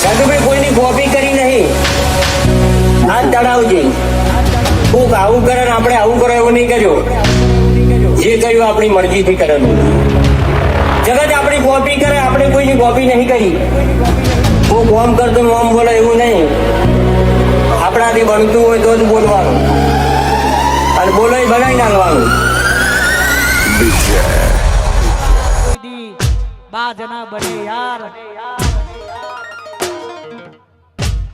ભાઈ કોઈની કોપી કરી નહીં. હાથ ચડાવજે. કોક આવું કરે ને આપણે આવું કરો એવું નહીં કર્યો. જે કર્યું આપણી મરજીથી કરેલું. જગત આપણી કોપી કરે, આપણે કોઈની કોપી નહીં કરી. કોક ઓમ કરતો ઓમ બોલે એવું નહીં. આપણાથી બનતું હોય તો જ બોલવાનું અને બોલો બનાવી નાખવાનું. બાજના બને યાર,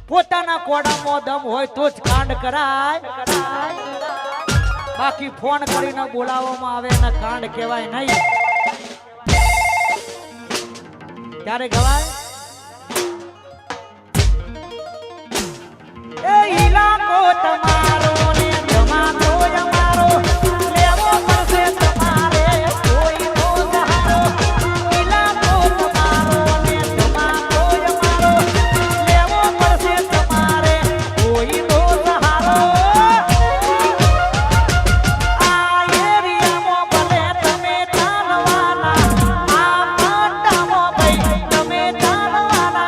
પોતાના કોડામાં દમ હોય તો જ કાંડ કરાય. બાકી ફોન કરીને બોલાવવામાં આવે ને કાંડ કહેવાય નહીં. ક્યારે ગવાય? એ ઇલાકો તમારો ને જમાનો અમારો, લેવો પડશે તમારે કોઈનો સહારો. ઇલાકો તમારો ને જમાનો અમારો, લેવો પડશે તમારે કોઈનો સહારો. આ એરિયામાં ભલે તમે ચાલવાના, આ પટ્ટામાં ભાઈ તમે ચાલવાના.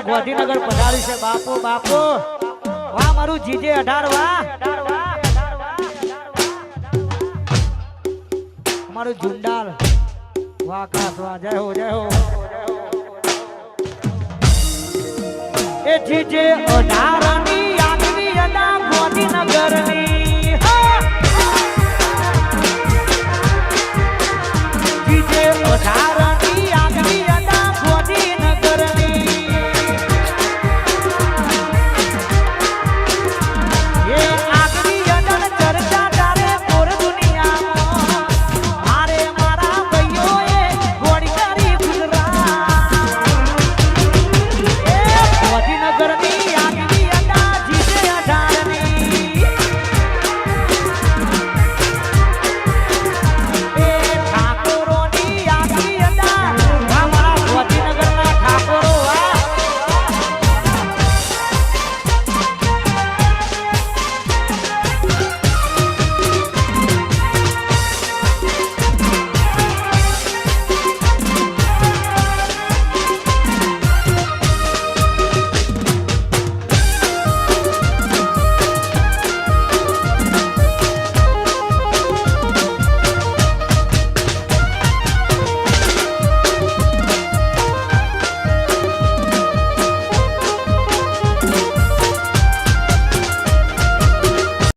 ગાંધીનગર પધારી છે બાપુ. બાપુ વાહ મારું જીજે 18 વાહ. અમારું ઝુંડાલ વાહ ખાસ વાહ. જય હો જય હો. એ જીજે 18 ની આગવી અડા ગાંધીનગર ની.